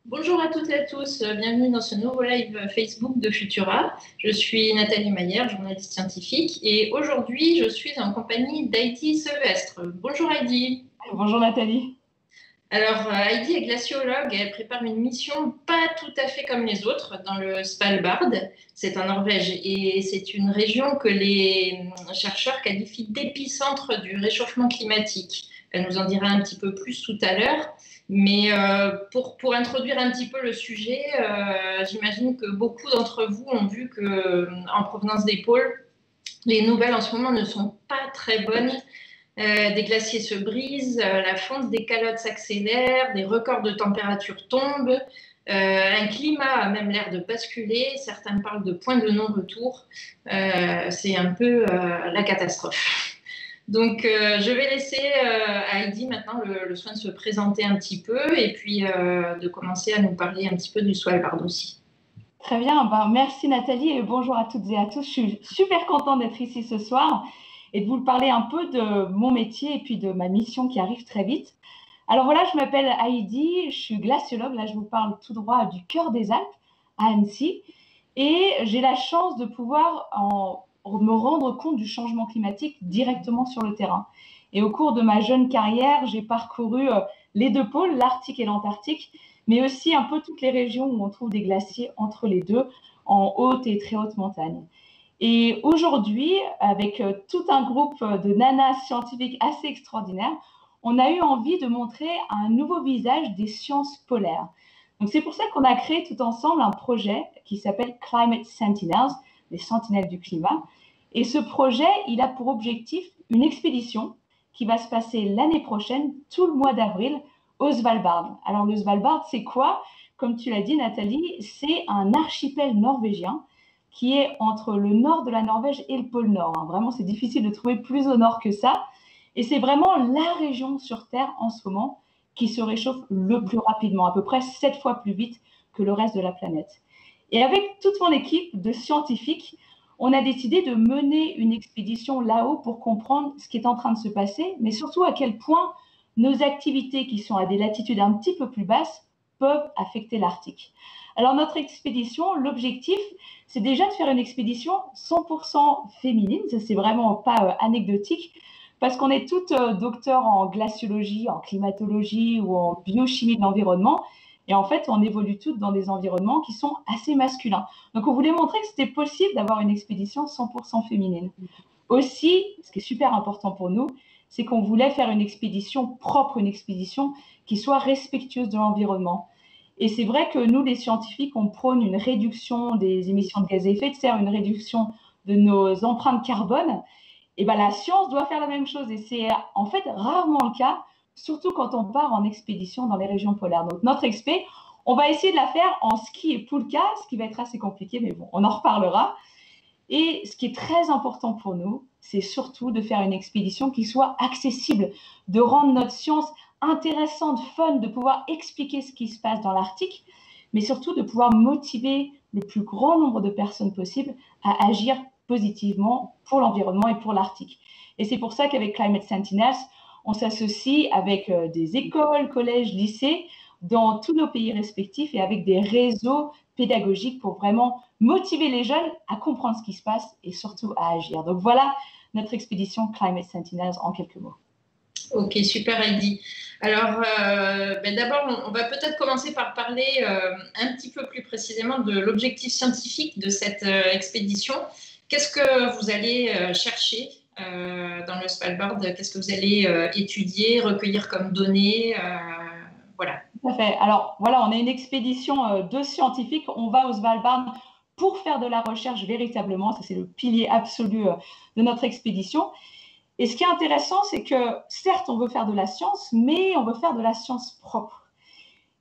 Bonjour à toutes et à tous, bienvenue dans ce nouveau live Facebook de Futura. Je suis Nathalie Maillère, journaliste scientifique, et aujourd'hui je suis en compagnie d'Heidi Sylvestre. Bonjour Heidi. Bonjour Nathalie. Alors Heidi est glaciologue et elle prépare une mission pas tout à fait comme les autres dans le Svalbard, c'est en Norvège, et c'est une région que les chercheurs qualifient d'épicentre du réchauffement climatique. Elle nous en dira un petit peu plus tout à l'heure. Mais pour introduire un petit peu le sujet, j'imagine que beaucoup d'entre vous ont vu que, en provenance des pôles, les nouvelles en ce moment ne sont pas très bonnes. Des glaciers se brisent, la fonte des calottes s'accélère, des records de température tombent, un climat a même l'air de basculer, certains parlent de point de non-retour. C'est un peu la catastrophe. Donc, je vais laisser à Heidi maintenant le soin de se présenter un petit peu et puis de commencer à nous parler un petit peu du Svalbard aussi. Très bien, merci Nathalie et bonjour à toutes et à tous. Je suis super contente d'être ici ce soir et de vous parler un peu de mon métier et puis de ma mission qui arrive très vite. Alors voilà, je m'appelle Heidi, je suis glaciologue, là je vous parle tout droit du cœur des Alpes, à Annecy, et j'ai la chance de pouvoir me rendre compte du changement climatique directement sur le terrain. Et au cours de ma jeune carrière, j'ai parcouru les deux pôles, l'Arctique et l'Antarctique, mais aussi un peu toutes les régions où on trouve des glaciers entre les deux, en haute et très haute montagne. Et aujourd'hui, avec tout un groupe de nanas scientifiques assez extraordinaires, on a eu envie de montrer un nouveau visage des sciences polaires. Donc c'est pour ça qu'on a créé tout ensemble un projet qui s'appelle Climate Sentinels, les sentinelles du climat. Et ce projet, il a pour objectif une expédition qui va se passer l'année prochaine, tout le mois d'avril, au Svalbard. Alors le Svalbard, c'est quoi? Comme tu l'as dit, Nathalie, c'est un archipel norvégien qui est entre le nord de la Norvège et le pôle Nord. Vraiment, c'est difficile de trouver plus au nord que ça. Et c'est vraiment la région sur Terre en ce moment qui se réchauffe le plus rapidement, à peu près 7 fois plus vite que le reste de la planète. Et avec toute mon équipe de scientifiques, on a décidé de mener une expédition là-haut pour comprendre ce qui est en train de se passer, mais surtout à quel point nos activités qui sont à des latitudes un petit peu plus basses peuvent affecter l'Arctique. Alors notre expédition, l'objectif, c'est déjà de faire une expédition 100% féminine, ça c'est vraiment pas anecdotique, parce qu'on est toutes docteurs en glaciologie, en climatologie ou en biochimie de l'environnement, et en fait on évolue toutes dans des environnements qui sont assez masculins. Donc on voulait montrer que c'était possible d'avoir une expédition 100% féminine. Aussi, ce qui est super important pour nous, c'est qu'on voulait faire une expédition propre, une expédition qui soit respectueuse de l'environnement. Et c'est vrai que nous, les scientifiques, on prône une réduction des émissions de gaz à effet de serre, une réduction de nos empreintes carbone. Et ben, la science doit faire la même chose. Et c'est en fait rarement le cas, surtout quand on part en expédition dans les régions polaires. Donc notre expé, on va essayer de la faire en ski et poulka, ce qui va être assez compliqué, mais bon, on en reparlera. Et ce qui est très important pour nous, c'est surtout de faire une expédition qui soit accessible, de rendre notre science intéressante, fun, de pouvoir expliquer ce qui se passe dans l'Arctique, mais surtout de pouvoir motiver le plus grand nombre de personnes possible à agir positivement pour l'environnement et pour l'Arctique. Et c'est pour ça qu'avec Climate Sentinels, on s'associe avec des écoles, collèges, lycées dans tous nos pays respectifs et avec des réseaux pédagogiques pour vraiment motiver les jeunes à comprendre ce qui se passe et surtout à agir. Donc voilà notre expédition Climate Sentinels en quelques mots. Ok, super Heidi. Alors, d'abord, on va peut-être commencer par parler un petit peu plus précisément de l'objectif scientifique de cette expédition. Qu'est-ce que vous allez chercher dans le Svalbard? Qu'est-ce que vous allez étudier, recueillir comme données? Voilà. Tout à fait. Alors voilà, on a une expédition de scientifiques. On va au Svalbard pour faire de la recherche véritablement. Ça, c'est le pilier absolu de notre expédition. Et ce qui est intéressant, c'est que certes, on veut faire de la science, mais on veut faire de la science propre.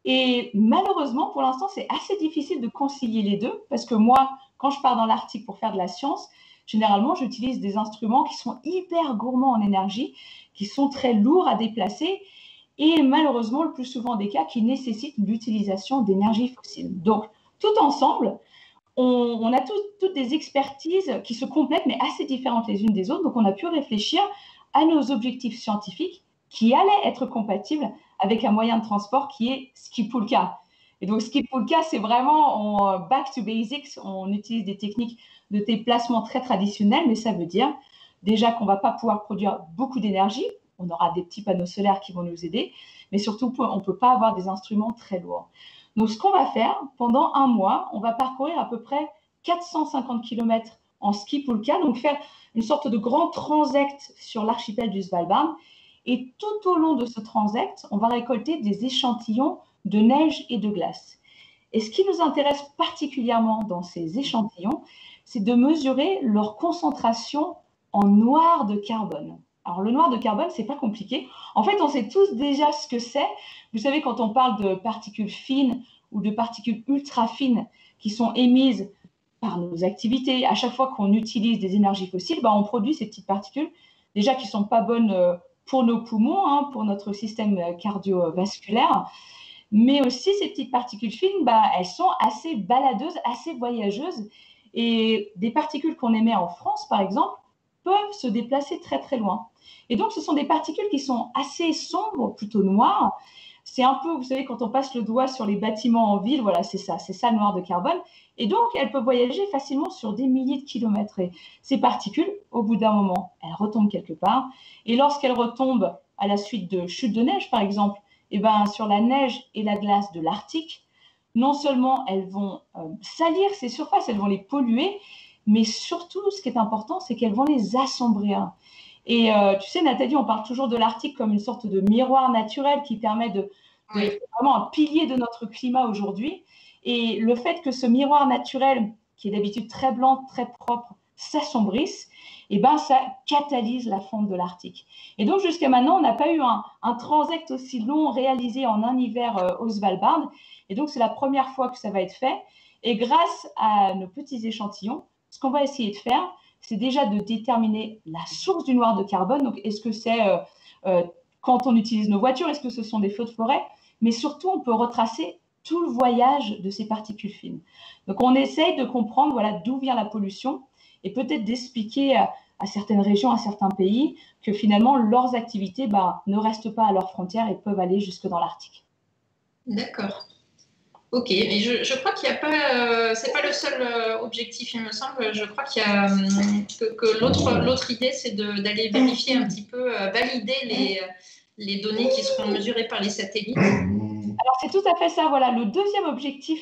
Et malheureusement, pour l'instant, c'est assez difficile de concilier les deux, parce que moi, quand je pars dans l'Arctique pour faire de la science, généralement, j'utilise des instruments qui sont hyper gourmands en énergie, qui sont très lourds à déplacer, et malheureusement, le plus souvent des cas qui nécessitent l'utilisation d'énergie fossile. Donc, tout ensemble, on a toutes des expertises qui se complètent, mais assez différentes les unes des autres. Donc, on a pu réfléchir à nos objectifs scientifiques qui allaient être compatibles avec un moyen de transport qui est ski poulka. Et donc, ski pulka, c'est vraiment back to basics. On utilise des techniques de déplacement très traditionnelles, mais ça veut dire déjà qu'on ne va pas pouvoir produire beaucoup d'énergie. On aura des petits panneaux solaires qui vont nous aider, mais surtout, on ne peut pas avoir des instruments très lourds. Donc, ce qu'on va faire, pendant un mois, on va parcourir à peu près 450 km en ski pulka, donc faire une sorte de grand transect sur l'archipel du Svalbard. Et tout au long de ce transect, on va récolter des échantillons de neige et de glace. Et ce qui nous intéresse particulièrement dans ces échantillons, c'est de mesurer leur concentration en noir de carbone. Alors, le noir de carbone, ce n'est pas compliqué. En fait, on sait tous déjà ce que c'est. Vous savez, quand on parle de particules fines ou de particules ultra fines qui sont émises par nos activités, à chaque fois qu'on utilise des énergies fossiles, on produit ces petites particules, déjà qui ne sont pas bonnes pour nos poumons, pour notre système cardiovasculaire, mais aussi ces petites particules fines, elles sont assez baladeuses, assez voyageuses, et des particules qu'on émet en France, par exemple, peuvent se déplacer très très loin. Et donc, ce sont des particules qui sont assez sombres, plutôt noires. C'est un peu, vous savez, quand on passe le doigt sur les bâtiments en ville, voilà, c'est ça le noir de carbone. Et donc, elles peuvent voyager facilement sur des milliers de kilomètres. Et ces particules, au bout d'un moment, elles retombent quelque part. Et lorsqu'elles retombent à la suite de chutes de neige, par exemple, sur la neige et la glace de l'Arctique, non seulement elles vont salir ces surfaces, elles vont les polluer, mais surtout, ce qui est important, c'est qu'elles vont les assombrir. Et tu sais, Nathalie, on parle toujours de l'Arctique comme une sorte de miroir naturel qui permet de vraiment un pilier de notre climat aujourd'hui. Et le fait que ce miroir naturel, qui est d'habitude très blanc, très propre, s'assombrisse, ça catalyse la fonte de l'Arctique. Et donc, jusqu'à maintenant, on n'a pas eu un transect aussi long réalisé en un hiver au Svalbard. Et donc, c'est la première fois que ça va être fait. Et grâce à nos petits échantillons, ce qu'on va essayer de faire, c'est déjà de déterminer la source du noir de carbone. Donc, est-ce que c'est quand on utilise nos voitures, est-ce que ce sont des feux de forêt? Mais surtout, on peut retracer tout le voyage de ces particules fines. Donc, on essaye de comprendre d'où vient la pollution et peut-être d'expliquer à certaines régions, à certains pays, que finalement, leurs activités ne restent pas à leurs frontières et peuvent aller jusque dans l'Arctique. D'accord. Ok, mais je crois qu'il n'y a pas, c'est pas le seul objectif, il me semble. Je crois qu'il y a que l'autre idée, c'est d'aller vérifier un petit peu, valider les données qui seront mesurées par les satellites. Alors, c'est tout à fait ça. Voilà, le deuxième objectif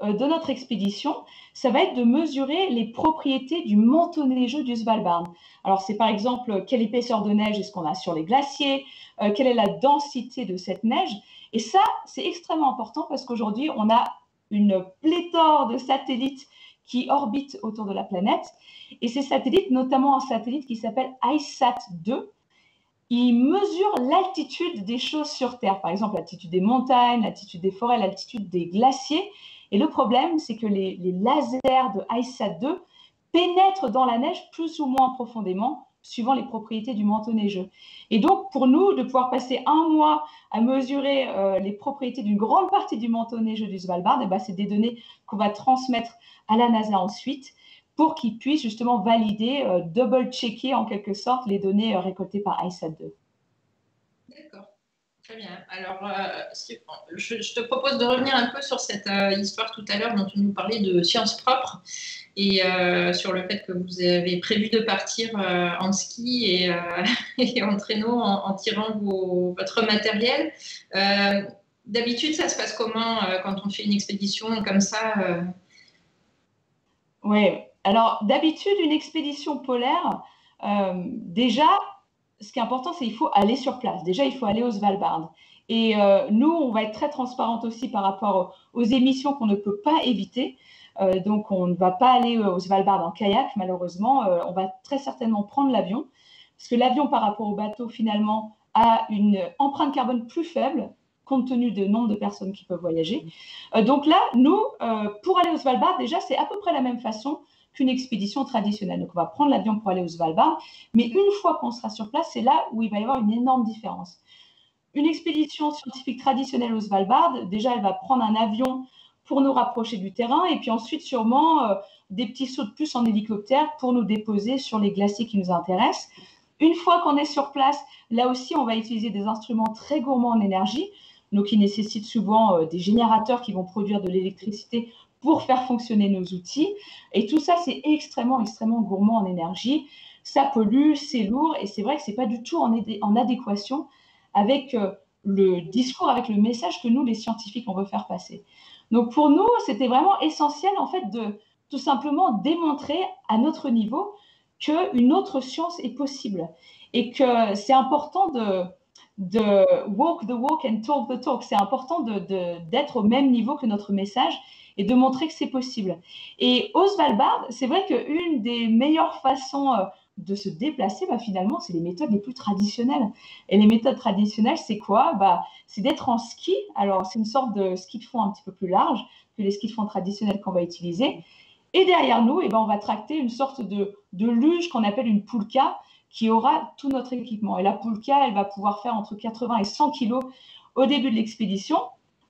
de notre expédition, ça va être de mesurer les propriétés du manteau neigeux du Svalbard. Alors, c'est par exemple quelle épaisseur de neige est-ce qu'on a sur les glaciers, quelle est la densité de cette neige. Et ça, c'est extrêmement important parce qu'aujourd'hui, on a une pléthore de satellites qui orbitent autour de la planète. Et ces satellites, notamment un satellite qui s'appelle ICESat-2, il mesure l'altitude des choses sur Terre. Par exemple, l'altitude des montagnes, l'altitude des forêts, l'altitude des glaciers. Et le problème, c'est que les lasers de ICESat-2 pénètrent dans la neige plus ou moins profondément, suivant les propriétés du manteau neigeux. Et donc, pour nous, de pouvoir passer un mois à mesurer les propriétés d'une grande partie du manteau neigeux du Svalbard, c'est des données qu'on va transmettre à la NASA ensuite pour qu'ils puissent justement valider, double-checker en quelque sorte les données récoltées par ICESat-2. D'accord. Très bien. Alors, je te propose de revenir un peu sur cette histoire tout à l'heure dont tu nous parlais de sciences propres et sur le fait que vous avez prévu de partir en ski et en traîneau en tirant votre matériel. D'habitude, ça se passe comment quand on fait une expédition comme ça Oui, alors d'habitude, une expédition polaire, déjà, ce qui est important, c'est qu'il faut aller sur place. Déjà, il faut aller au Svalbard. Et nous, on va être très transparente aussi par rapport aux émissions qu'on ne peut pas éviter. Donc, on ne va pas aller au Svalbard en kayak, malheureusement. On va très certainement prendre l'avion. Parce que l'avion, par rapport au bateau, finalement, a une empreinte carbone plus faible, compte tenu du nombre de personnes qui peuvent voyager. Donc là, nous, pour aller au Svalbard, déjà, c'est à peu près la même façon qu'une expédition traditionnelle. Donc, on va prendre l'avion pour aller au Svalbard, mais une fois qu'on sera sur place, c'est là où il va y avoir une énorme différence. Une expédition scientifique traditionnelle au Svalbard, déjà, elle va prendre un avion pour nous rapprocher du terrain, et puis ensuite, sûrement, des petits sauts de puce en hélicoptère pour nous déposer sur les glaciers qui nous intéressent. Une fois qu'on est sur place, là aussi, on va utiliser des instruments très gourmands en énergie. donc qui nécessitent souvent des générateurs qui vont produire de l'électricité pour faire fonctionner nos outils. Et tout ça, c'est extrêmement, extrêmement gourmand en énergie. Ça pollue, c'est lourd, et c'est vrai que ce n'est pas du tout en adéquation avec le discours, avec le message que nous, les scientifiques, on veut faire passer. Donc pour nous, c'était vraiment essentiel en fait de tout simplement démontrer à notre niveau qu'une autre science est possible et que c'est important de walk the walk and talk the talk. C'est important d'être au même niveau que notre message et de montrer que c'est possible. Et au Svalbard, c'est vrai qu'une des meilleures façons de se déplacer, finalement, c'est les méthodes les plus traditionnelles. Et les méthodes traditionnelles, c'est quoi? C'est d'être en ski. Alors, c'est une sorte de ski de fond un petit peu plus large que les skis de fond traditionnels qu'on va utiliser. Et derrière nous, on va tracter une sorte de luge qu'on appelle une poulka qui aura tout notre équipement. Et la poulka, elle va pouvoir faire entre 80 et 100 kilos au début de l'expédition.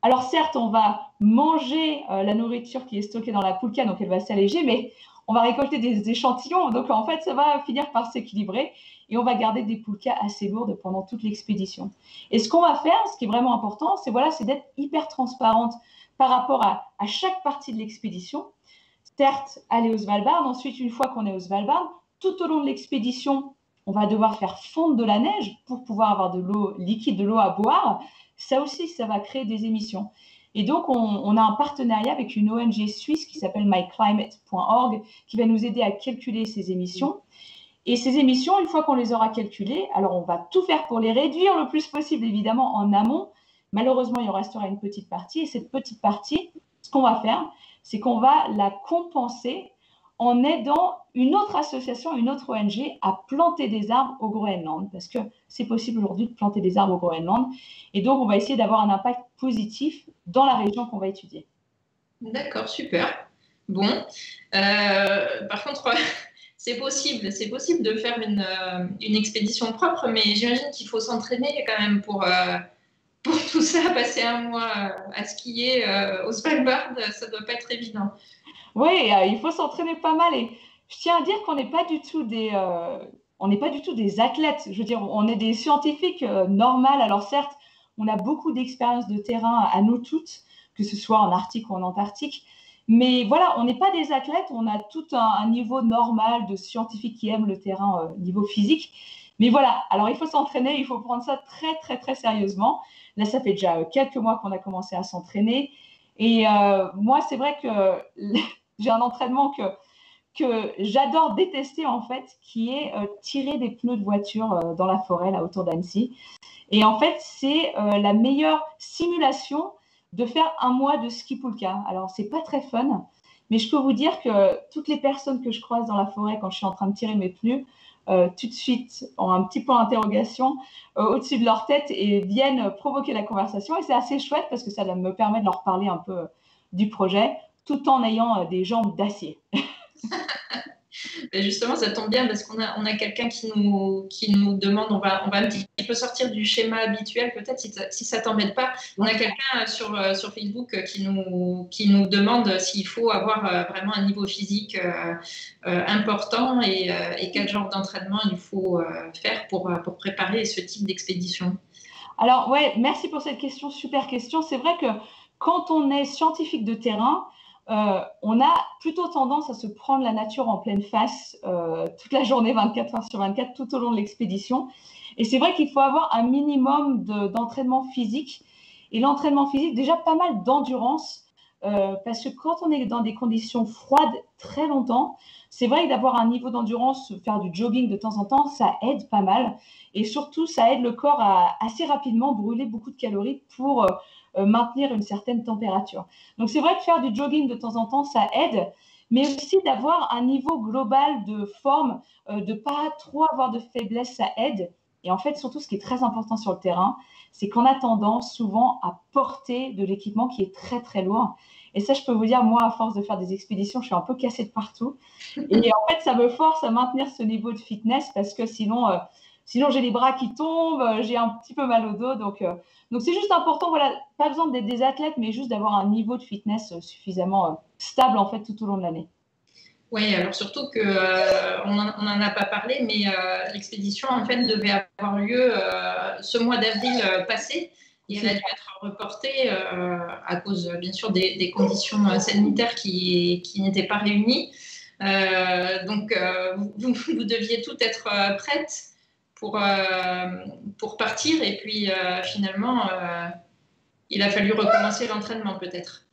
Alors certes, on va manger la nourriture qui est stockée dans la poulka, donc elle va s'alléger, mais on va récolter des échantillons, donc en fait, ça va finir par s'équilibrer et on va garder des poulkas assez lourdes pendant toute l'expédition. Et ce qu'on va faire, ce qui est vraiment important, c'est d'être hyper transparente par rapport à chaque partie de l'expédition. Certes, aller au Svalbard, ensuite, une fois qu'on est au Svalbard, tout au long de l'expédition, on va devoir faire fondre de la neige pour pouvoir avoir de l'eau liquide, de l'eau à boire. Ça aussi, ça va créer des émissions. Et donc, on a un partenariat avec une ONG suisse qui s'appelle myclimate.org qui va nous aider à calculer ces émissions. Et ces émissions, une fois qu'on les aura calculées, alors on va tout faire pour les réduire le plus possible, évidemment, en amont. Malheureusement, il en restera une petite partie. Et cette petite partie, ce qu'on va faire, c'est qu'on va la compenser en aidant une autre association, une autre ONG à planter des arbres au Groenland, parce que c'est possible aujourd'hui de planter des arbres au Groenland. Et donc, on va essayer d'avoir un impact positif dans la région qu'on va étudier. D'accord, super. Bon, par contre, c'est possible de faire une expédition propre, mais j'imagine qu'il faut s'entraîner quand même pour tout ça, passer un mois à skier au Svalbard, ça doit pas être évident. Oui, il faut s'entraîner pas mal. Et je tiens à dire qu'on n'est pas du tout des athlètes. Je veux dire, on est des scientifiques normales. Alors certes, on a beaucoup d'expérience de terrain à nous toutes, que ce soit en Arctique ou en Antarctique. Mais voilà, on n'est pas des athlètes. On a tout un niveau normal de scientifiques qui aiment le terrain niveau physique. Mais voilà, alors il faut s'entraîner, il faut prendre ça très, très, très sérieusement. Là, ça fait déjà quelques mois qu'on a commencé à s'entraîner. Et moi, c'est vrai que j'ai un entraînement que j'adore détester, en fait, qui est tirer des pneus de voiture dans la forêt, là, autour d'Annecy. Et en fait, c'est la meilleure simulation de faire un mois de ski poulka. Alors, c'est pas très fun, mais je peux vous dire que toutes les personnes que je croise dans la forêt quand je suis en train de tirer mes pneus, tout de suite ont un petit point d'interrogation au-dessus de leur tête et viennent provoquer la conversation. Et c'est assez chouette parce que ça me permet de leur parler un peu du projet tout en ayant des jambes d'acier. Et justement, ça tombe bien parce qu'on a quelqu'un qui nous demande, on va un petit peu sortir du schéma habituel, peut-être si ça t'embête pas. On a quelqu'un sur Facebook qui nous demande s'il faut avoir vraiment un niveau physique important et quel genre d'entraînement il faut faire pour préparer ce type d'expédition. Alors, ouais, merci pour cette question, super question. C'est vrai que quand on est scientifique de terrain, on a plutôt tendance à se prendre la nature en pleine face toute la journée, 24 heures sur 24, tout au long de l'expédition. Et c'est vrai qu'il faut avoir un minimum d'entraînement physique. Et l'entraînement physique, déjà pas mal d'endurance, parce que quand on est dans des conditions froides très longtemps, c'est vrai que d'avoir un niveau d'endurance, faire du jogging de temps en temps, ça aide pas mal. Et surtout, ça aide le corps à assez rapidement brûler beaucoup de calories pour maintenir une certaine température. Donc, c'est vrai que faire du jogging de temps en temps, ça aide, mais aussi d'avoir un niveau global de forme, de ne pas trop avoir de faiblesse, ça aide. Et en fait, surtout, ce qui est très important sur le terrain, c'est qu'on a tendance souvent à porter de l'équipement qui est très, très lourd. Et ça, je peux vous dire, moi, à force de faire des expéditions, je suis un peu cassée de partout. Et en fait, ça me force à maintenir ce niveau de fitness parce que sinon j'ai les bras qui tombent, j'ai un petit peu mal au dos. Donc c'est juste important, voilà, pas besoin d'être des athlètes, mais juste d'avoir un niveau de fitness suffisamment stable, en fait, tout au long de l'année. Oui, alors surtout qu'on n'en a pas parlé, mais l'expédition, en fait, devait avoir lieu ce mois d'avril passé. Et elle a dû être reportée à cause, bien sûr, des conditions sanitaires qui n'étaient pas réunies. Donc, vous deviez toutes être prêtes pour partir. Et puis, finalement, il a fallu recommencer l'entraînement, peut-être.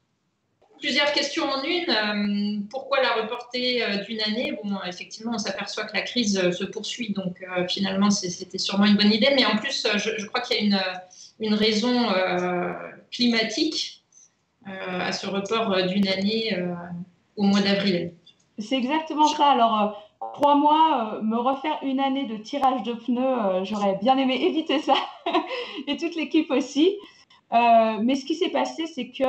Plusieurs questions en une. Pourquoi la reporter d'une année? Bon, effectivement, on s'aperçoit que la crise se poursuit, donc finalement, c'était sûrement une bonne idée. Mais en plus, je crois qu'il y a une raison climatique à ce report d'une année au mois d'avril. C'est exactement ça. Alors, 3 mois, me refaire une année de tirage de pneus, j'aurais bien aimé éviter ça, et toute l'équipe aussi. Mais ce qui s'est passé, c'est que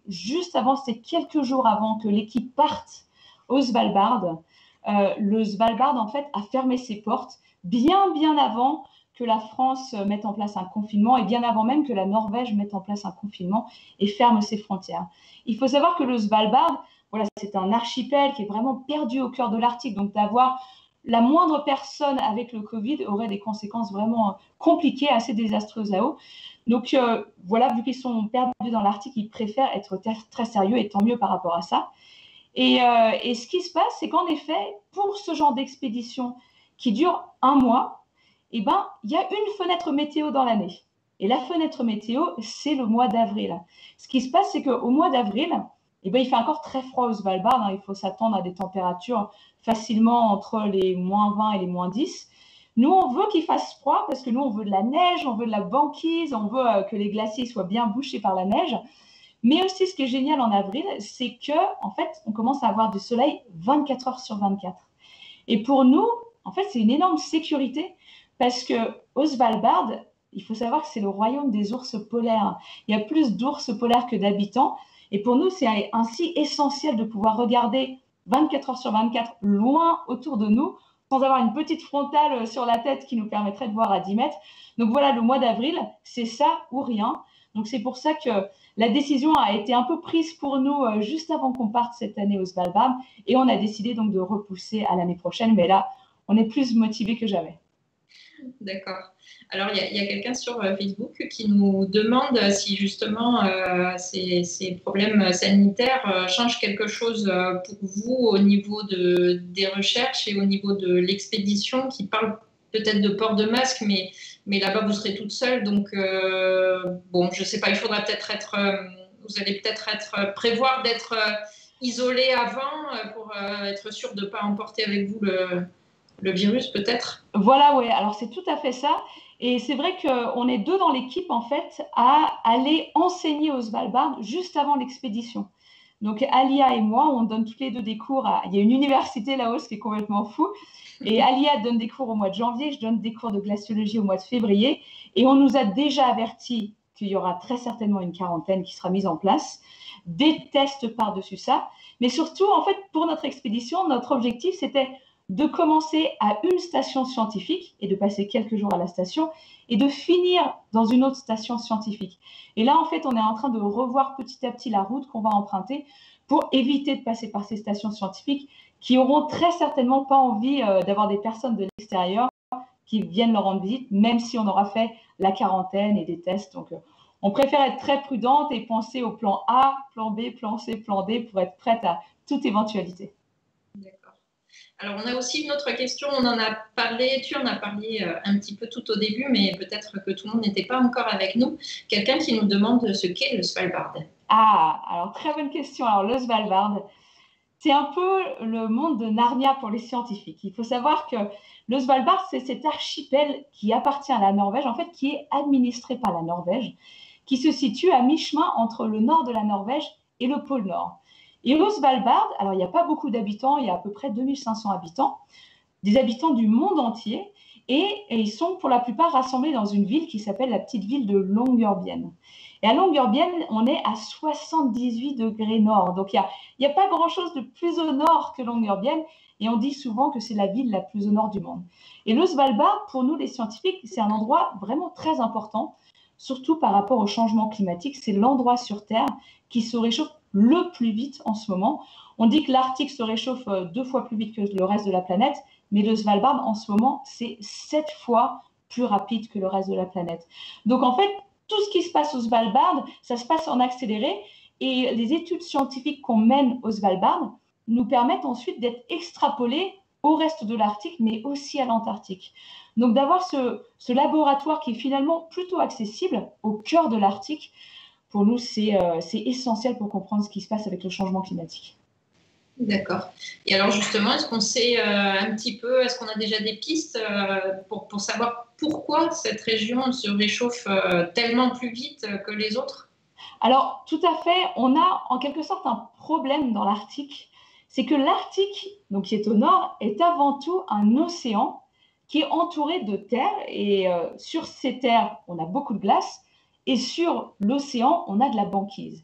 juste avant, c'était quelques jours avant que l'équipe parte au Svalbard, le Svalbard, en fait, a fermé ses portes bien avant que la France mette en place un confinement et bien avant même que la Norvège mette en place un confinement et ferme ses frontières. Il faut savoir que le Svalbard, voilà, c'est un archipel qui est vraiment perdu au cœur de l'Arctique, donc d'avoir la moindre personne avec le Covid aurait des conséquences vraiment compliquées, assez désastreuses là-haut. Donc voilà, vu qu'ils sont perdus dans l'Arctique, ils préfèrent être très sérieux et tant mieux par rapport à ça. Et ce qui se passe, c'est qu'en effet, pour ce genre d'expédition qui dure 1 mois, eh ben, il y a une fenêtre météo dans l'année. Et la fenêtre météo, c'est le mois d'avril. Ce qui se passe, c'est qu'au mois d'avril, eh ben, il fait encore très froid au Svalbard. Il faut s'attendre à des températures facilement entre les -20 et les -10. Nous, on veut qu'il fasse froid parce que nous, on veut de la neige, on veut de la banquise, on veut que les glaciers soient bien bouchés par la neige. Mais aussi, ce qui est génial en avril, c'est que, en fait, on commence à avoir du soleil 24 heures sur 24. Et pour nous, en fait, c'est une énorme sécurité parce que au Svalbard, il faut savoir que c'est le royaume des ours polaires. Il y a plus d'ours polaires que d'habitants. Et pour nous, c'est ainsi essentiel de pouvoir regarder 24 heures sur 24 loin autour de nous, sans avoir une petite frontale sur la tête qui nous permettrait de voir à 10 mètres. Donc voilà, le mois d'avril, c'est ça ou rien. Donc c'est pour ça que la décision a été un peu prise pour nous juste avant qu'on parte cette année au Svalbard. Et on a décidé donc de repousser à l'année prochaine. Mais là, on est plus motivés que jamais. D'accord. Alors, il y a quelqu'un sur Facebook qui nous demande si justement ces problèmes sanitaires changent quelque chose pour vous au niveau des recherches et au niveau de l'expédition, qui parle peut-être de port de masque, mais là-bas, vous serez toute seule. Donc, bon, je ne sais pas, il faudra peut-être vous allez peut-être prévoir d'être isolé avant pour être sûr de ne pas emporter avec vous le virus, peut-être? Voilà, oui. Alors, c'est tout à fait ça. Et c'est vrai qu'on est 2 dans l'équipe, en fait, à aller enseigner au Svalbard juste avant l'expédition. Donc, Alia et moi, on donne toutes les 2 des cours. Il y a une université là-haut, ce qui est complètement fou. Et Alia donne des cours au mois de janvier, je donne des cours de glaciologie au mois de février. Et on nous a déjà averti qu'il y aura très certainement une quarantaine qui sera mise en place, des tests par-dessus ça. Mais surtout, en fait, pour notre expédition, notre objectif, c'était de commencer à une station scientifique et de passer quelques jours à la station et de finir dans une autre station scientifique. Et là, en fait, on est en train de revoir petit à petit la route qu'on va emprunter pour éviter de passer par ces stations scientifiques qui auront très certainement pas envie d'avoir des personnes de l'extérieur qui viennent leur rendre visite, même si on aura fait la quarantaine et des tests. Donc, on préfère être très prudente et penser au plan A, plan B, plan C, plan D pour être prête à toute éventualité. Alors, on a aussi une autre question, on en a parlé, tu en as parlé un petit peu tout au début, mais peut-être que tout le monde n'était pas encore avec nous. Quelqu'un qui nous demande ce qu'est le Svalbard. Ah, alors très bonne question. Alors, le Svalbard, c'est un peu le monde de Narnia pour les scientifiques. Il faut savoir que le Svalbard, c'est cet archipel qui appartient à la Norvège, en fait, qui est administré par la Norvège, qui se situe à mi-chemin entre le nord de la Norvège et le pôle Nord. Et au Svalbard, alors il n'y a pas beaucoup d'habitants, il y a à peu près 2500 habitants, des habitants du monde entier, et ils sont pour la plupart rassemblés dans une ville qui s'appelle la petite ville de Longyearbyen. Et à Longyearbyen, on est à 78 degrés nord, donc il n'y a pas grand-chose de plus au nord que Longyearbyen, et on dit souvent que c'est la ville la plus au nord du monde. Et le Svalbard, pour nous les scientifiques, c'est un endroit vraiment très important, surtout par rapport au changement climatique. C'est l'endroit sur Terre qui se réchauffe le plus vite en ce moment. On dit que l'Arctique se réchauffe 2 fois plus vite que le reste de la planète, mais le Svalbard, en ce moment, c'est 7 fois plus rapide que le reste de la planète. Donc, en fait, tout ce qui se passe au Svalbard, ça se passe en accéléré. Et les études scientifiques qu'on mène au Svalbard nous permettent ensuite d'être extrapolés au reste de l'Arctique, mais aussi à l'Antarctique. Donc d'avoir ce laboratoire qui est finalement plutôt accessible au cœur de l'Arctique, pour nous, c'est essentiel pour comprendre ce qui se passe avec le changement climatique. D'accord. Et alors justement, est-ce qu'on sait un petit peu, est-ce qu'on a déjà des pistes pour savoir pourquoi cette région se réchauffe tellement plus vite que les autres? Alors, tout à fait, on a en quelque sorte un problème dans l'Arctique. C'est que l'Arctique, donc qui est au nord, est avant tout un océan qui est entouré de terre. Et sur ces terres, on a beaucoup de glace. Et sur l'océan, on a de la banquise.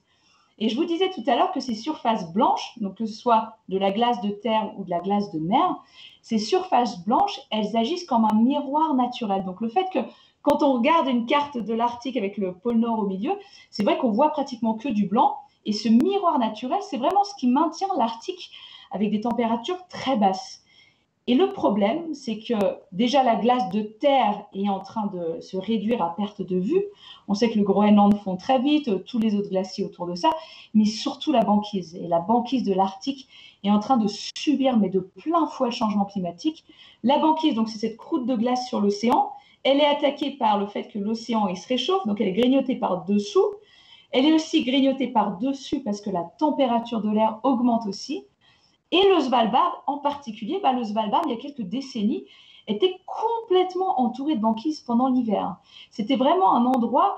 Et je vous disais tout à l'heure que ces surfaces blanches, donc que ce soit de la glace de terre ou de la glace de mer, ces surfaces blanches, elles agissent comme un miroir naturel. Donc le fait que quand on regarde une carte de l'Arctique avec le pôle Nord au milieu, c'est vrai qu'on voit pratiquement que du blanc. Et ce miroir naturel, c'est vraiment ce qui maintient l'Arctique avec des températures très basses. Et le problème, c'est que déjà la glace de terre est en train de se réduire à perte de vue. On sait que le Groenland fond très vite, tous les autres glaciers autour de ça, mais surtout la banquise. Et la banquise de l'Arctique est en train de subir, mais de plein fouet, le changement climatique. La banquise, donc c'est cette croûte de glace sur l'océan. Elle est attaquée par le fait que l'océan il se réchauffe, donc elle est grignotée par dessous. Elle est aussi grignotée par dessus parce que la température de l'air augmente aussi. Et le Svalbard en particulier, le Svalbard, il y a quelques décennies, était complètement entouré de banquise pendant l'hiver. C'était vraiment un endroit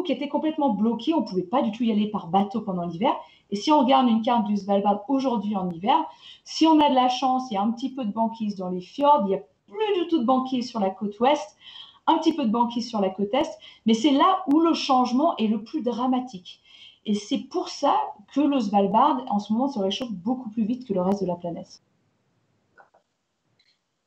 qui était complètement bloqué. On ne pouvait pas du tout y aller par bateau pendant l'hiver. Et si on regarde une carte du Svalbard aujourd'hui en hiver, si on a de la chance, il y a un petit peu de banquise dans les fjords, il n'y a plus du tout de banquise sur la côte ouest, un petit peu de banquise sur la côte est, mais c'est là où le changement est le plus dramatique. Et c'est pour ça que le Svalbard, en ce moment, se réchauffe beaucoup plus vite que le reste de la planète.